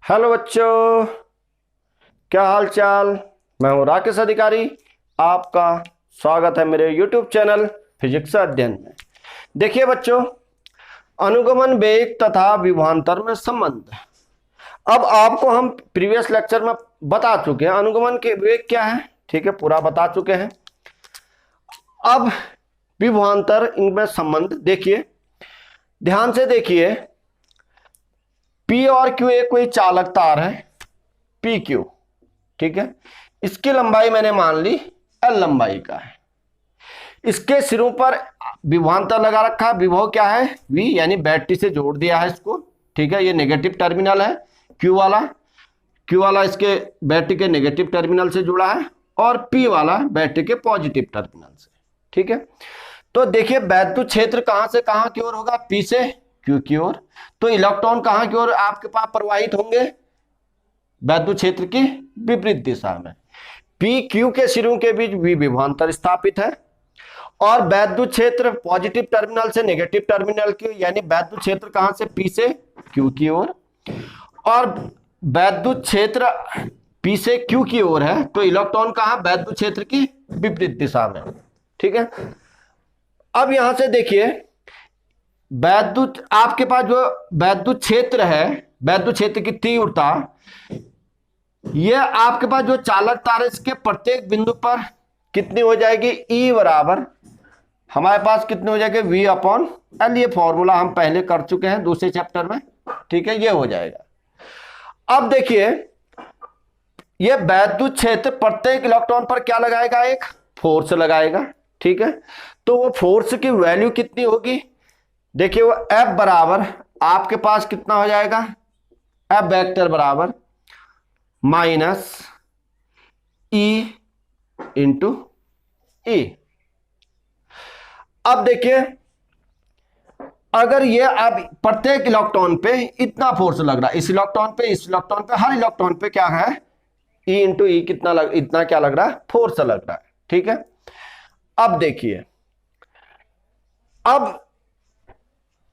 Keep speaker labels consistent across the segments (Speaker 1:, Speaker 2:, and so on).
Speaker 1: Hello बच्चों, क्या हाल चाल। मैं हूं राकेश अधिकारी। आपका स्वागत है मेरे YouTube चैनल फिजिक्स अध्ययन में। देखिए बच्चों, अनुगमन वेग तथा विभवांतर में संबंध। अब आपको हम प्रीवियस लेक्चर में बता चुके हैं अनुगमन के वेग क्या है, ठीक है, पूरा बता चुके हैं। अब विभवांतर, इनमें संबंध देखिए, ध्यान से देखिए। P और Q एक कोई चालक तार है, पी क्यू, ठीक है। इसकी लंबाई मैंने मान ली L लंबाई का है। इसके सिरों पर विभवांतर लगा रखा है। विभव क्या है? V, यानी बैटरी से जोड़ दिया है इसको, ठीक है। ये नेगेटिव टर्मिनल है Q वाला इसके बैटरी के नेगेटिव टर्मिनल से जुड़ा है और P वाला बैटरी के पॉजिटिव टर्मिनल से, ठीक है। तो देखिए वैद्युत क्षेत्र कहां से कहां की ओर होगा? P से Q की ओर। तो इलेक्ट्रॉन कहां की ओर आपके पास प्रवाहित होंगे? वैद्युत क्षेत्र की विपरीत दिशा में। पी क्यू के सिरों के बीच विभवांतर स्थापित है और वैद्युत क्षेत्र पॉजिटिव टर्मिनल से नेगेटिव टर्मिनल की, यानी वैद्युत क्षेत्र कहां से? पी से क्यू की ओर। और वैद्युत क्षेत्र पी से क्यू की ओर है तो इलेक्ट्रॉन कहां? वैद्युत क्षेत्र की विपरीत दिशा में, ठीक है। अब यहां से देखिए, वैद्युत आपके पास जो वैद्युत क्षेत्र है, वैद्युत क्षेत्र की तीव्रता, यह आपके पास जो चालक तार है इसके प्रत्येक बिंदु पर कितनी हो जाएगी? E बराबर हमारे पास कितनी हो जाएगी? V upon L। ये फॉर्मूला हम पहले कर चुके हैं दूसरे चैप्टर में, ठीक है। ये हो जाएगा। अब देखिए, यह वैद्युत क्षेत्र प्रत्येक इलेक्ट्रॉन पर क्या लगाएगा? एक फोर्स लगाएगा, ठीक है। तो वो फोर्स की वैल्यू कितनी होगी? देखिए वो F बराबर आपके पास कितना हो जाएगा? F वेक्टर बराबर माइनस E इंटू E। अब देखिए, अगर ये अब प्रत्येक इलेक्ट्रॉन पे इतना फोर्स लग रहा है, इस इलेक्ट्रॉन पे, इस इलेक्ट्रॉन पे, हर इलेक्ट्रॉन पे क्या है? E इंटू E कितना इतना क्या लग रहा है? फोर्स लग रहा है, ठीक है। अब देखिए, अब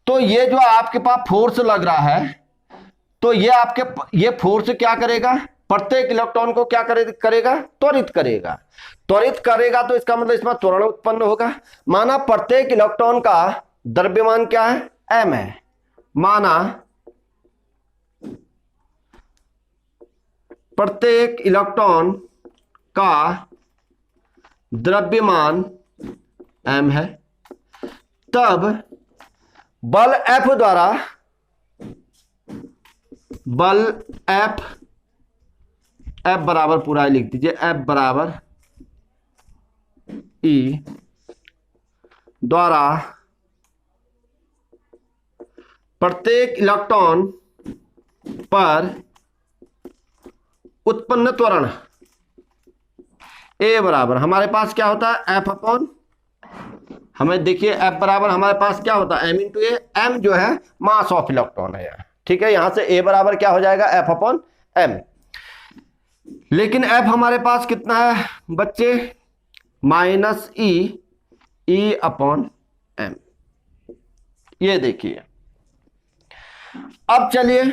Speaker 1: तो ये जो आपके पास फोर्स लग रहा है, तो ये फोर्स क्या करेगा? प्रत्येक इलेक्ट्रॉन को क्या करेगा? त्वरित करेगा। त्वरित करेगा तो इसका मतलब इसमें त्वरण उत्पन्न होगा। माना प्रत्येक इलेक्ट्रॉन का द्रव्यमान क्या है? m है। माना प्रत्येक इलेक्ट्रॉन का द्रव्यमान m है, तब बल F द्वारा, बल F बराबर पूरा लिख दीजिए, F बराबर E द्वारा प्रत्येक इलेक्ट्रॉन पर उत्पन्न त्वरण A बराबर हमारे पास क्या होता है? F अपॉन, हमें देखिए F बराबर हमारे पास क्या होता है? M इंटू ए। M जो है मास ऑफ इलेक्ट्रॉन है, ठीक है। यहां से A बराबर क्या हो जाएगा? F upon M। लेकिन F हमारे पास कितना है बच्चे? Minus E upon M। ये देखिए, अब चलिए,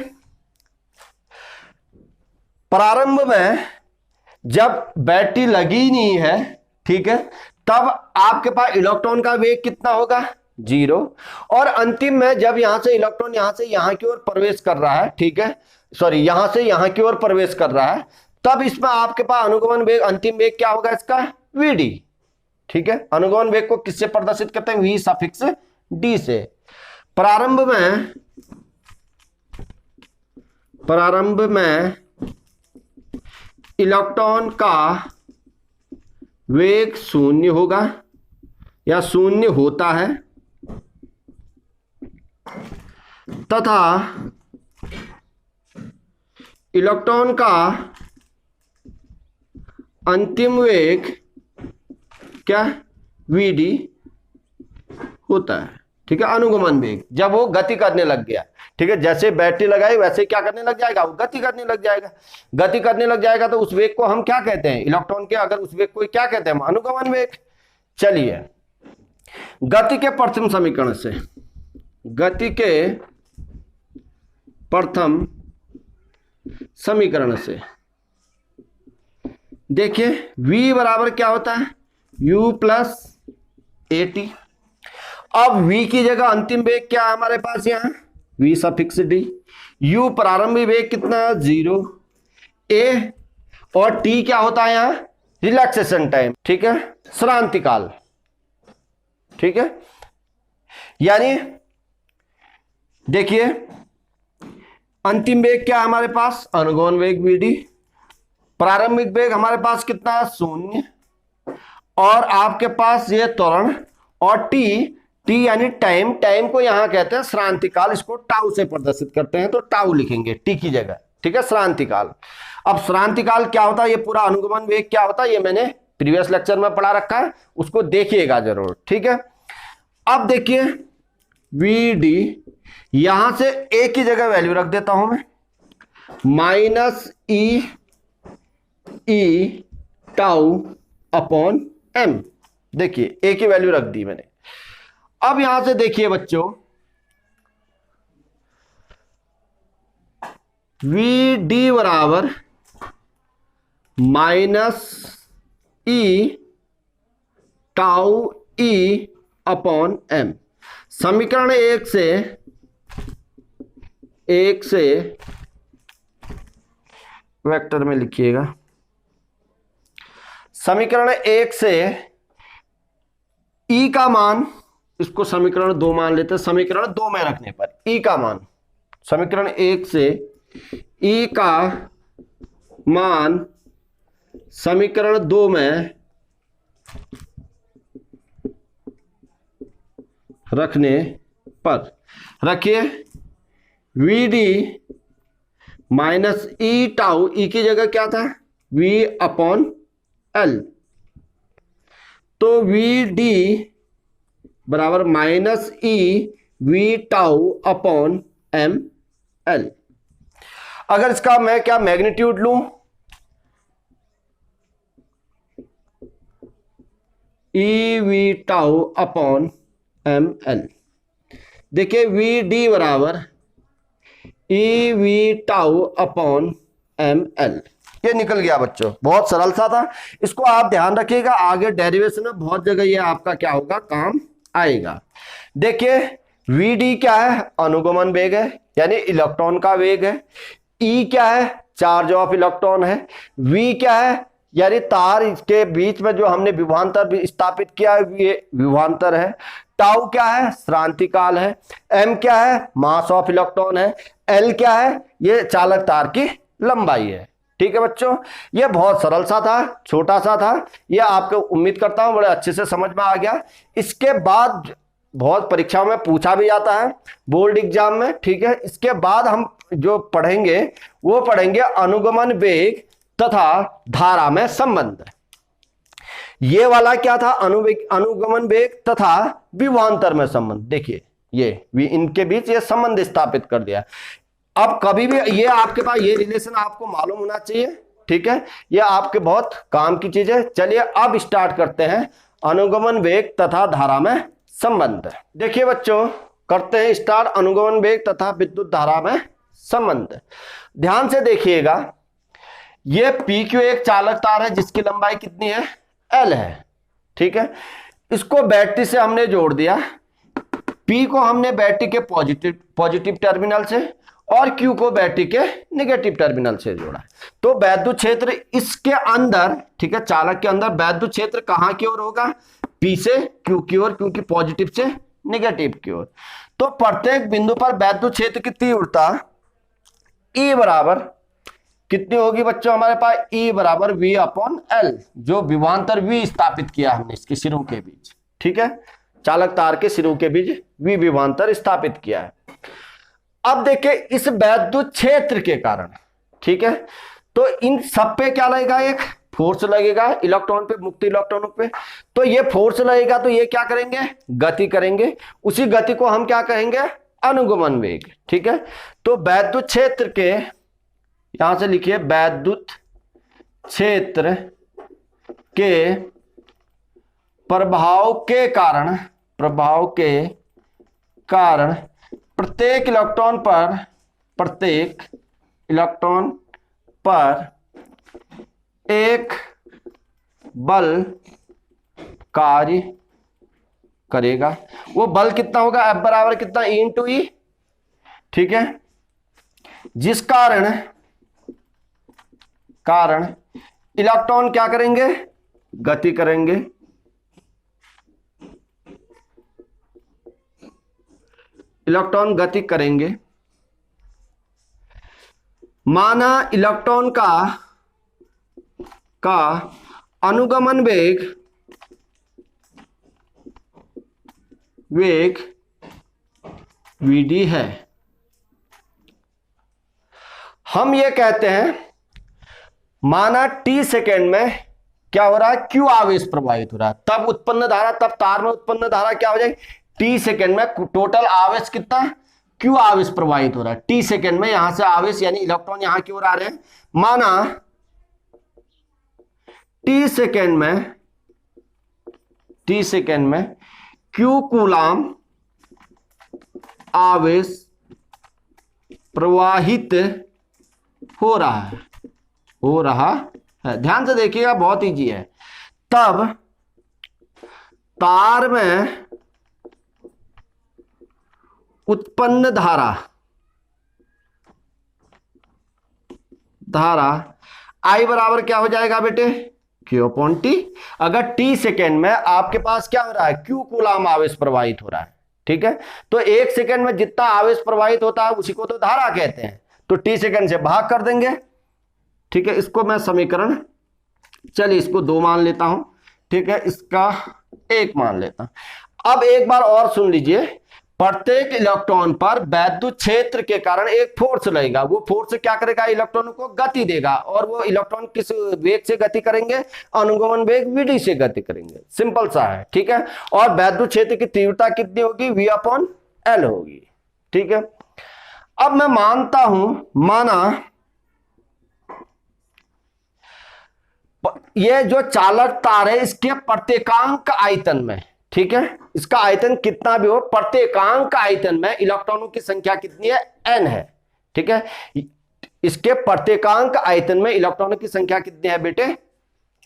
Speaker 1: प्रारंभ में जब बैटरी लगी नहीं है, ठीक है, तब आपके पास इलेक्ट्रॉन का वेग कितना होगा? 0। और अंतिम में जब यहां से इलेक्ट्रॉन यहां से यहां की ओर प्रवेश कर रहा है, ठीक है, सॉरी, यहां से यहां की ओर प्रवेश कर रहा है, तब इसमें आपके पास अनुगमन वेग, अंतिम वेग क्या होगा इसका? Vd, ठीक है। अनुगमन वेग को किससे प्रदर्शित करते हैं? V सफिक्स D से। प्रारंभ में इलेक्ट्रॉन का वेग 0 होगा या 0 होता है, तथा इलेक्ट्रॉन का अंतिम वेग क्या? Vd होता है, ठीक है। अनुगमन वेग जब वो गति करने लग गया, ठीक है, जैसे बैटरी लगाई वैसे क्या करने लग जाएगा? वो गति करने लग जाएगा। गति करने लग जाएगा तो उस वेग को हम क्या कहते हैं? इलेक्ट्रॉन के अगर उस वेग को क्या कहते हैं? अनुगमन वेग। चलिए, गति के प्रथम समीकरण से, गति के प्रथम समीकरण से। देखिए v बराबर क्या होता है, u प्लस ए टी। अब v की जगह अंतिम वेग क्या है हमारे पास, यहाँ v सफिक्स डी, u प्रारंभिक वेग कितना है 0, a और t क्या होता है यहाँ रिलैक्सेशन टाइम, ठीक है, श्रांति काल, ठीक है। यानी देखिए अंतिम वेग क्या है हमारे पास, अनुगमन वेग vd, प्रारंभिक वेग हमारे पास कितना है 0, और आपके पास ये त्वरण, और t यानी टाइम, टाइम को यहां कहते हैं श्रांति काल, इसको टाउ से प्रदर्शित करते हैं तो टाउ लिखेंगे t की जगह, ठीक है, श्रांति काल। अब श्रांति काल क्या होता है, ये पूरा अनुगमन वेग क्या होता है ये मैंने प्रीवियस लेक्चर में पढ़ा रखा है, उसको देखिएगा जरूर, ठीक है। अब देखिए vd, यहां से a की जगह वैल्यू रख देता हूं मैं minus e tau upon m। देखिए a की वैल्यू रख दी मैंने। अब यहां से देखिए बच्चों vd बराबर माइनस ई टाउ ई अपॉन m। समीकरण एक से वेक्टर में लिखिएगा, समीकरण 1 से e का मान, इसको समीकरण 2 मान लेते हैं, समीकरण 2 में रखने पर e का मान, समीकरण 1 से e का मान समीकरण 2 में रखने पर रखिए vd minus e tau, e की जगह क्या था v अपॉन l, तो vd बराबर minus e v tau upon m l। अगर इसका मैं क्या मैग्नीट्यूड लूं, e v tau upon m l. देखिए vd बराबर e v tau upon m l, ये निकल गया बच्चों, बहुत सरल सा था, इसको आप ध्यान रखिएगा, आगे डेरिवेशन में बहुत जगह ये आपका क्या होगा काम आएगा। देखिए vd क्या है, अनुगमन वेग है यानी इलेक्ट्रॉन का वेग है, ई क्या है चार्ज ऑफ इलेक्ट्रॉन है, v क्या है यानी तार के बीच में जो हमने विभवांतर स्थापित किया है ये विभवांतर है, टाउ क्या है श्रांति काल है, m क्या है मास ऑफ इलेक्ट्रॉन है, l क्या है ये चालक तार की लंबाई है। ठीक है बच्चों, ये बहुत सरल सा था, छोटा सा था, ये आपको उम्मीद करता हूं बड़े अच्छे से समझ में आ गया। इसके बाद बहुत परीक्षाओं में पूछा भी जाता है बोर्ड एग्जाम में, ठीक है। इसके बाद हम जो पढ़ेंगे वो पढ़ेंगे अनुगमन वेग तथा धारा में संबंध। ये वाला क्या था अनुगमन वेग तथा विभवांतर में संबंध। देखिए ये इनके बीच ये संबंध स्थापित कर दिया। अब कभी भी ये आपके पास ये रिलेशन आपको मालूम होना चाहिए, ठीक है, ये आपके बहुत काम की चीज है। चलिए अब स्टार्ट करते हैं अनुगमन वेग तथा धारा में संबंध। देखिए बच्चों करते हैं स्टार्ट अनुगमन वेग तथा विद्युत धारा में संबंध। ध्यान से देखिएगा, ये PQ एक चालक तार है जिसकी लंबाई कितनी है L है, ठीक है। इसको बैटरी से हमने जोड़ दिया, P को हमने बैटरी के पॉजिटिव टर्मिनल से और Q को बैटरी के नेगेटिव टर्मिनल से जोड़ा। तो वैद्युत क्षेत्र इसके अंदर, ठीक है, चालक के अंदर वैद्युत क्षेत्र कहां की ओर होगा, P से Q की ओर, क्योंकि पॉजिटिव से नेगेटिव की ओर। तो प्रत्येक बिंदु पर वैद्युत क्षेत्र की तीव्रता E बराबर कितनी होगी बच्चों हमारे पास, E बराबर V अपॉन L, जो विभवांतर V स्थापित किया हमने इसके सिरों के बीच, ठीक है, चालक तार के सिरों के बीच V विभवांतर स्थापित किया है। अब देखिए इस वैद्युत क्षेत्र के कारण, ठीक है, तो इन सब पे क्या लगेगा, एक फोर्स लगेगा इलेक्ट्रॉन पे, मुक्त इलेक्ट्रॉनों पे। तो ये फोर्स लगेगा तो ये क्या करेंगे, गति करेंगे, उसी गति को हम क्या कहेंगे, अनुगमन वेग, ठीक है। तो वैद्युत क्षेत्र के, यहां से लिखिए वैद्युत क्षेत्र के प्रभाव के कारण प्रत्येक इलेक्ट्रॉन पर इलेक्ट्रॉन पर एक बल कार्य करेगा। वो बल कितना होगा, F बराबर कितना, E इंटू ई, ठीक है, जिस कारण इलेक्ट्रॉन क्या करेंगे, गति करेंगे। इलेक्ट्रॉन गति करेंगे। माना इलेक्ट्रॉन का अनुगमन वेग vd है। हम ये कहते हैं, माना t सेकेंड में क्या हो रहा है, q आवेश प्रवाहित हो रहा है, तब उत्पन्न धारा, तब तार में उत्पन्न धारा क्या हो जाएगी, t सेकेंड में टोटल आवेश कितना, q आवेश प्रवाहित हो रहा है। t सेकेंड में यहां से आवेश यानी इलेक्ट्रॉन यहां की ओर आ रहे हैं। माना t सेकेंड में q कूलाम आवेश प्रवाहित हो रहा है। ध्यान से देखिएगा, बहुत इजी है। तब तार में उत्पन्न धारा I बराबर क्या हो जाएगा बेटे, Q/T। अगर t सेकेंड में आपके पास क्या हो रहा है, Q कूलाम आवेश प्रवाहित हो रहा है, ठीक है, तो एक सेकेंड में जितना आवेश प्रवाहित होता है उसी को तो धारा कहते हैं, तो t सेकेंड से भाग कर देंगे, ठीक है। इसको मैं समीकरण, चलिए इसको 2 मान लेता हूं, ठीक है, इसका 1 मान लेता हूं। अब एक बार और सुन लीजिए, प्रत्येक इलेक्ट्रॉन पर वैद्युत क्षेत्र के कारण एक फोर्स लगेगा। वो फोर्स क्या करेगा, इलेक्ट्रॉन को गति देगा, और वो इलेक्ट्रॉन किस वेग से गति करेंगे, अनुगमन वेग vd से गति करेंगे। सिंपल सा है, ठीक है। और वैद्युत क्षेत्र की तीव्रता कितनी होगी, V/L होगी, ठीक है। अब मैं मानता हूं, माना ये जो चालक तार है इसके प्रत्येकांक आयतन में, ठीक है, इसका आयतन कितना भी हो, प्रत्येकांक आयतन में इलेक्ट्रॉनों की संख्या कितनी है, n है, ठीक है। इसके प्रत्येकांक आयतन में इलेक्ट्रॉनों की संख्या कितनी है बेटे,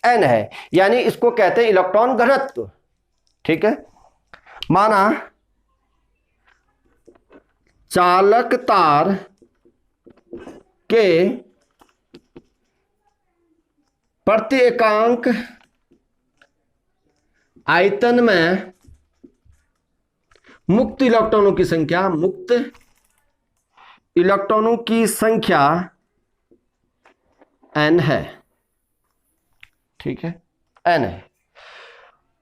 Speaker 1: n है, यानी इसको कहते हैं इलेक्ट्रॉन घनत्व, ठीक है। माना चालक तार के प्रत्येकांक आयतन में मुक्त इलेक्ट्रॉनों की संख्या n है, ठीक है, n है।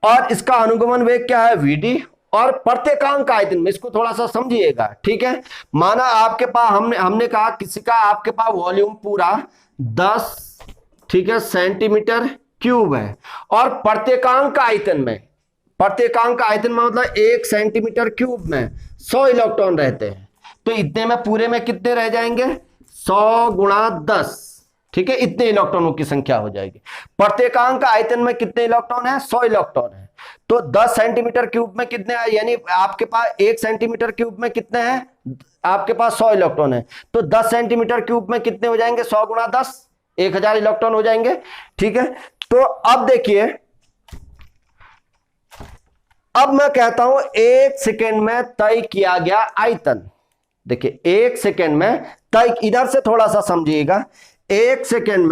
Speaker 1: और इसका अनुगमन वेग क्या है, vd, और प्रत्येकांक आयतन में, इसको थोड़ा सा समझिएगा, ठीक है। माना आपके पास हमने कहा किसी का आपके पास वॉल्यूम पूरा 10, ठीक है, सेंटीमीटर क्यूब है, और प्रत्येकांक आयतन में मतलब 1 सेंटीमीटर क्यूब में 100 इलेक्ट्रॉन रहते हैं, तो इतने में पूरे में कितने रह जाएंगे, 100 गुणा 10, ठीक है, इतने इलेक्ट्रॉनों की संख्या हो जाएगी। प्रत्येकांक आयतन में कितने इलेक्ट्रॉन है, 100 इलेक्ट्रॉन है, तो 10 सेंटीमीटर क्यूब में कितने है, यानी आपके पास 1 सेंटीमीटर क्यूब में कितने हैं, आपके पास 100 इलेक्ट्रॉन है, तो 10 सेंटीमीटर क्यूब में कितने हो जाएंगे, 100 गुणा 10, 1000 इलेक्ट्रॉन हो जाएंगे, ठीक है। तो अब देखिए, अब मैं कहता हूं 1 सेकेंड में तय किया गया आयतन, देखिए 1 सेकेंड में तय, इधर से थोड़ा सा समझिएगा, 1 सेकेंड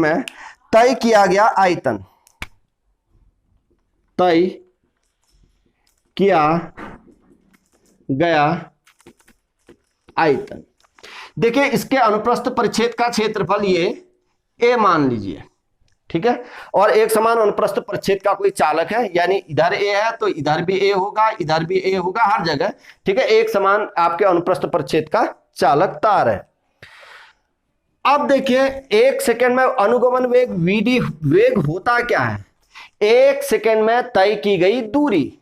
Speaker 1: में तय किया गया आयतन, तय किया गया आयतन, देखिए इसके अनुप्रस्थ परिच्छेद का क्षेत्रफल ये a मान लीजिए, ठीक है, और एक समान अनुप्रस्थ परिच्छेद का कोई चालक है, यानी इधर a है तो इधर भी a होगा, इधर भी a होगा, हर जगह, ठीक है, एक समान आपके अनुप्रस्थ परिच्छेद का चालक तार है। अब देखिए 1 सेकेंड में अनुगमन वेग vd, वेग होता क्या है, 1 सेकेंड में तय की गई दूरी,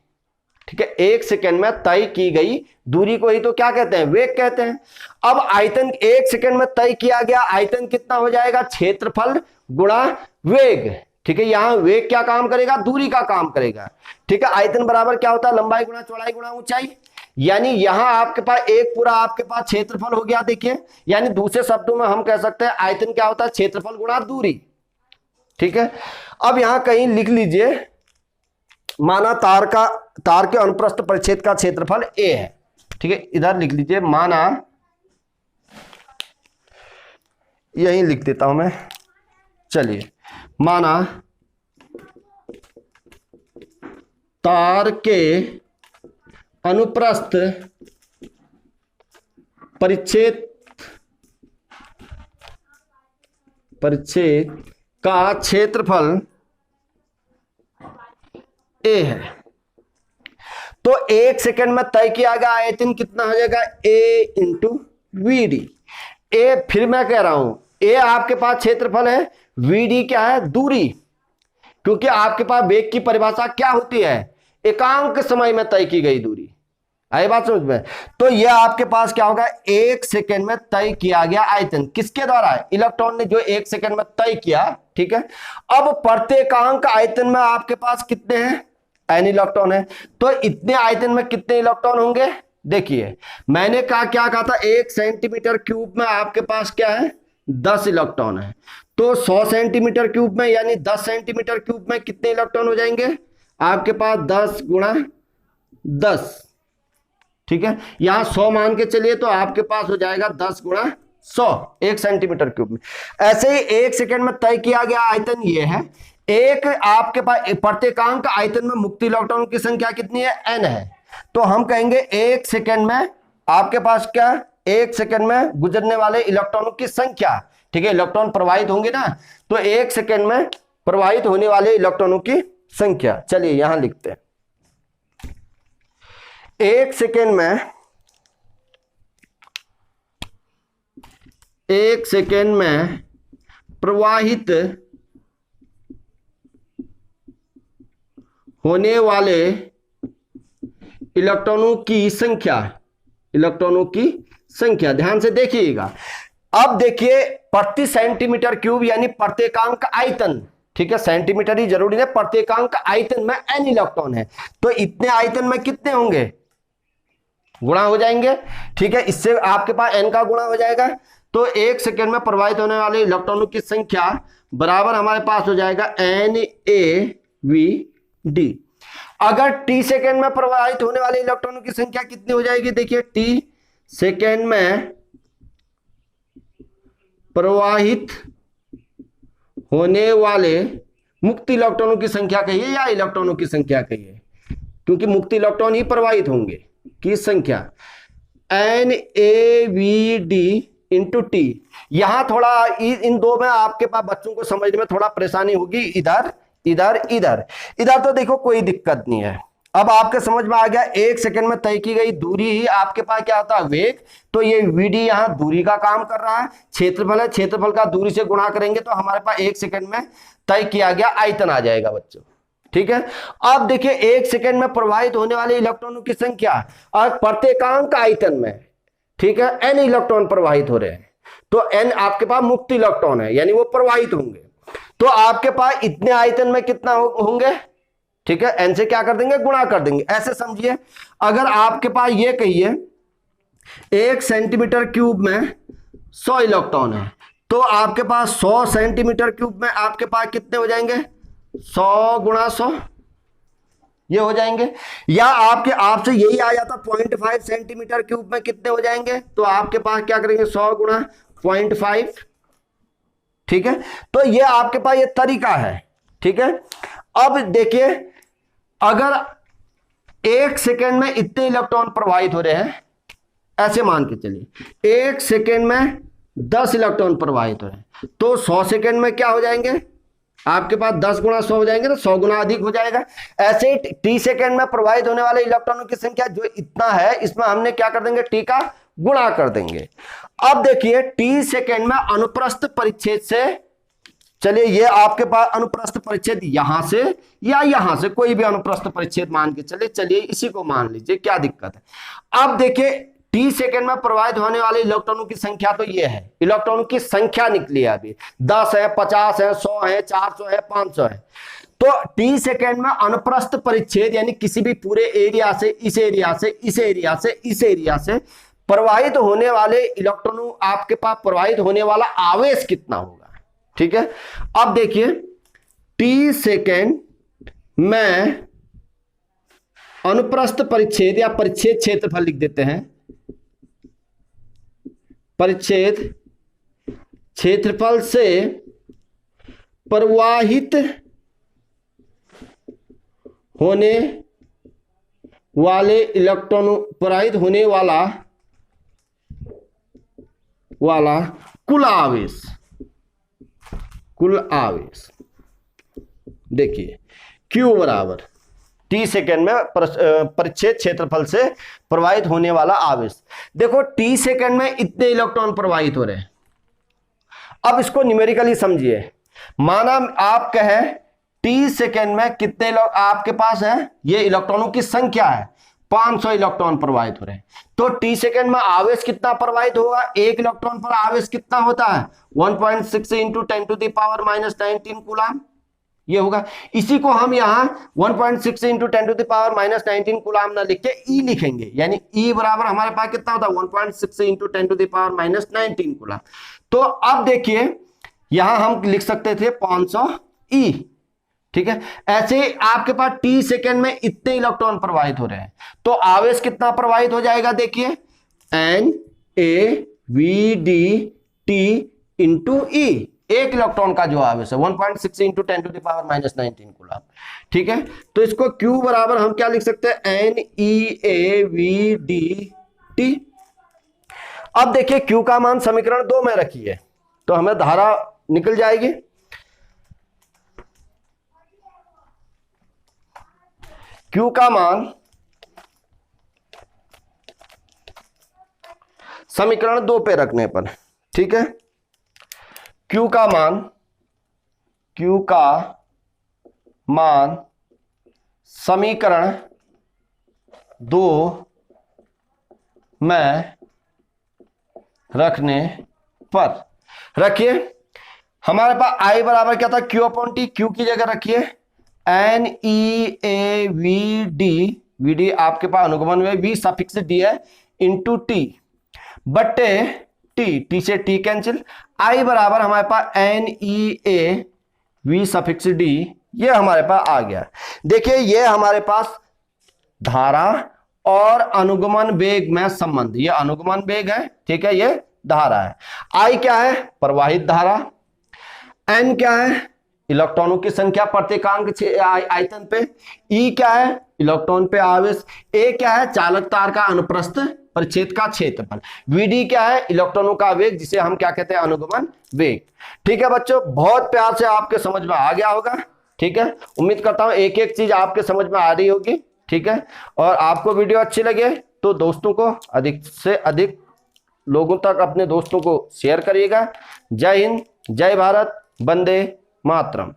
Speaker 1: ठीक है, 1 सेकेंड में तय की गई दूरी को ही तो क्या कहते हैं, वेग कहते हैं। अब आयतन 1 सेकेंड में तय किया गया आयतन कितना हो जाएगा, क्षेत्रफल गुणा वेग, ठीक है, यहां वेग क्या काम करेगा, दूरी का काम करेगा, ठीक है। आयतन बराबर क्या होता है, लंबाई गुणा चौड़ाई गुणा ऊंचाई, यानी यहां आपके पास एक पूरा आपके पास क्षेत्रफल हो गया। देखिए, यानी दूसरे शब्दों में हम कह सकते हैं आयतन क्या होता है, क्षेत्रफल गुणा दूरी। ठीक है, अब यहां कहीं लिख लीजिए, माना तार के अनुप्रस्थ परिच्छेद का क्षेत्रफल ए है। ठीक है, इधर लिख लीजिए, माना, यहीं लिख देता हूं मैं, चलिए, माना तार के अनुप्रस्थ परिच्छेद का क्षेत्रफल ए है। तो 1 सेकंड में तय किया गया आयतन कितना हो जाएगा, ए इंटू वी डी। ए, फिर मैं कह रहा हूं, ए आपके पास क्षेत्रफल है, वी डी क्या है, दूरी। क्योंकि आपके पास वेग की परिभाषा क्या होती है, एकांक समय में तय की गई दूरी। आई बात समझ में? तो यह आपके पास क्या होगा, 1 सेकंड में तय किया गया आयतन, किसके द्वारा, इलेक्ट्रॉन ने जो 1 सेकंड में तय किया। ठीक है, अब प्रत्येकांक आयतन में आपके पास कितने हैं, n इलेक्ट्रॉन है। तो इतने आयतन में कितने इलेक्ट्रॉन होंगे, देखिए मैंने क्या कहा था, 1 सेंटीमीटर क्यूब में आपके पास क्या है, 10 इलेक्ट्रॉन है। तो 100 सेंटीमीटर क्यूब में, यानी 10 सेंटीमीटर क्यूब में कितने इलेक्ट्रॉन हो जाएंगे आपके पास, 10 गुणा 10। ठीक है, यहां 100 मान के चलिए, तो आपके पास हो जाएगा 10 गुणा 100, 1 सेंटीमीटर क्यूब में। ऐसे ही 1 सेकंड में तय किया गया आयतन ये है। एक आपके पास प्रत्येकांक आयतन में मुक्त इलेक्ट्रॉनों की संख्या कितनी है, n है। तो हम कहेंगे 1 सेकंड में आपके पास क्या, 1 सेकंड में गुजरने वाले इलेक्ट्रॉनों की संख्या। ठीक है, इलेक्ट्रॉन प्रवाहित होंगे ना, तो 1 सेकंड में प्रवाहित होने वाले इलेक्ट्रॉनों की संख्या। चलिए यहां लिखते हैं, 1 सेकंड में प्रवाहित होने वाले इलेक्ट्रॉनों की संख्या, ध्यान से देखिएगा। अब देखिए, प्रति सेंटीमीटर क्यूब यानी प्रत्येकांक आयतन, ठीक है, सेंटीमीटर ही जरूरी है, प्रत्येकांक आयतन में n इलेक्ट्रॉन है। तो इतने आयतन में कितने होंगे, गुणा हो जाएंगे। ठीक है, इससे आपके पास n का गुणा हो जाएगा। तो 1 सेकंड में प्रवाहित होने वाले इलेक्ट्रॉनों की संख्या बराबर हमारे पास हो जाएगा NaVd। अगर t सेकंड में प्रवाहित होने वाले इलेक्ट्रॉनों की संख्या कितनी हो जाएगी, देखिए t सेकंड में प्रवाहित होने वाले मुक्त इलेक्ट्रॉनों की संख्या कहिए या इलेक्ट्रॉनों की संख्या कहिए, क्योंकि मुक्त इलेक्ट्रॉन ही प्रवाहित होंगे, की संख्या NaVd इंटू टी। यहां थोड़ा इन दो में आपके पास बच्चों को समझने में थोड़ा परेशानी होगी, इधर इधर इधर इधर तो देखो कोई दिक्कत नहीं है। अब आपके समझ में आ गया, 1 सेकंड में तय की गई दूरी ही आपके पास क्या होता है, वेग। तो ये Vd यहां दूरी का काम कर रहा है, क्षेत्रफल है, क्षेत्रफल का दूरी से गुणा करेंगे तो हमारे पास 1 सेकंड में तय किया गया आयतन आ जाएगा बच्चों। ठीक है, अब देखिए 1 सेकंड में प्रवाहित होने वाले इलेक्ट्रॉनों की संख्या और प्रत्येकांक आयतन में, ठीक है, n इलेक्ट्रॉन प्रवाहित हो रहे हैं। तो n आपके पास मुक्त इलेक्ट्रॉन है, यानी वो प्रवाहित होंगे। तो आपके पास इतने आयतन में कितना होंगे, ठीक है, n से क्या कर देंगे, गुणा कर देंगे। ऐसे समझिए, अगर आपके पास ये कहिए 1 सेंटीमीटर क्यूब में 100 इलेक्ट्रॉन है, तो आपके पास 100 सेंटीमीटर क्यूब में आपके पास कितने हो जाएंगे, 100 गुणा 100 ये हो जाएंगे। या आपसे यही आ जाता 0.5 सेंटीमीटर क्यूब में कितने हो जाएंगे, तो आपके पास क्या करेंगे, 100 गुणा 0.5। ठीक है, तो ये आपके पास ये तरीका है। ठीक है, अब देखिए, अगर 1 सेकेंड में इतने इलेक्ट्रॉन प्रवाहित हो रहे हैं, ऐसे मान के चलिए 1 सेकेंड में 10 इलेक्ट्रॉन प्रवाहित हो रहे हैं, तो 100 सेकेंड में क्या हो जाएंगे आपके पास, 10 गुणा 100 हो जाएंगे, तो 100 गुना अधिक हो जाएगा। ऐसे ही t सेकेंड में प्रवाहित होने वाले इलेक्ट्रॉनों की संख्या जो इतना है, इसमें हमने क्या कर देंगे, t का गुणा कर देंगे। अब देखिए t सेकेंड में अनुप्रस्थ परिच्छेद से, चलिए ये आपके पास अनुप्रस्थ परिच्छेद यहां से या यहां से, कोई भी अनुप्रस्थ परिच्छेद मान के चलिए इसी को मान लीजिए, क्या दिक्कत है। अब देखिए t सेकेंड में प्रवाहित होने वाले इलेक्ट्रॉनों की संख्या तो ये है, इलेक्ट्रॉनों की संख्या निकली है अभी, 10 है, 50 है, 100 है, 400 है, 500 है। तो तो टी सेकेंड में अनुप्रस्थ परिच्छेद यानी किसी भी पूरे एरिया से इस एरिया से इस एरिया से इस एरिया से प्रवाहित होने वाले इलेक्ट्रॉनों, आपके पास प्रवाहित होने वाला आवेश कितना होगा। ठीक है, अब देखिए टी सेकेंड में अनुप्रस्थ परिच्छेद या परिच्छेद क्षेत्रफल लिख देते हैं, परिच्छेद क्षेत्रफल से प्रवाहित होने वाले इलेक्ट्रॉनों, प्रवाहित होने वाला कुल आवेश, कुल आवेश। देखिए Q बराबर टी सेकेंड में परिच्छेद क्षेत्रफल से प्रवाहित होने वाला आवेश। देखो टी सेकेंड में इतने इलेक्ट्रॉन प्रवाहित हो रहे हैं। अब इसको न्यूमेरिकली समझिए, माना आप कहें टी सेकेंड में कितने आपके पास है, ये इलेक्ट्रॉनों की संख्या है, 500 इलेक्ट्रॉन प्रवाहित हो रहे हैं। तो टी सेकेंड में आवेश कितना प्रवाहित होगा, एक इलेक्ट्रॉन पर आवेश कितना होता है 1.6 into 10 to the power -19 coulomb, ये होगा। इसी को हम यहां 1.6 into 10 to the power -19 coulomb ना लिख के ई लिखेंगे, यानी ई बराबर हमारे पास कितना होता है 1.6 into 10 to the power -19 coulomb. तो अब देखिए यहां हम लिख सकते थे 500 ई। ठीक है, ऐसे आपके पास टी सेकेंड में इतने इलेक्ट्रॉन प्रवाहित हो रहे हैं, तो आवेश कितना प्रवाहित हो जाएगा, देखिए NaVdT इंटू ई, एक इलेक्ट्रॉन का जो आवेश है 1.6 into 10 to the power -19 coulomb. ठीक है, तो इसको Q बराबर हम क्या लिख सकते हैं NeaVdT। अब देखिए Q का मान समीकरण 2 में रखिए तो हमें धारा निकल जाएगी। Q का मान समीकरण 2 पे रखने पर, ठीक है, Q का मान समीकरण 2 में रखने पर, रखिए हमारे पास I बराबर क्या था Q/T, Q की जगह रखिए NeaVd, आपके पास अनुगमन में V सफिक्स D है, इंटू T बटे T से T कैंसिल, I बराबर हमारे पास NeaV सफिक्स D, ये हमारे पास आ गया। देखिए ये हमारे पास धारा और अनुगमन वेग में संबंध, ये अनुगमन वेग है, ठीक है, ये धारा है। I क्या है, प्रवाहित धारा, N क्या है, इलेक्ट्रॉनों की संख्या प्रत्येकांक आयतन पे, E क्या है, इलेक्ट्रॉन पे आवेश, A क्या है, चालक तार का अनुप्रस्थ परिच्छेद का क्षेत्रफल, Vd क्या है, इलेक्ट्रॉनों का वेग, जिसे हम क्या कहते हैं अनुगमन वेग। ठीक है बच्चों, बहुत प्यार से आपके समझ में आ गया होगा। ठीक है, उम्मीद करता हूं एक एक चीज आपके समझ में आ रही होगी। ठीक है, और आपको वीडियो अच्छी लगे तो दोस्तों को अधिक से अधिक लोगों तक, अपने दोस्तों को शेयर करिएगा। जय हिंद, जय भारत, वंदे मातरम।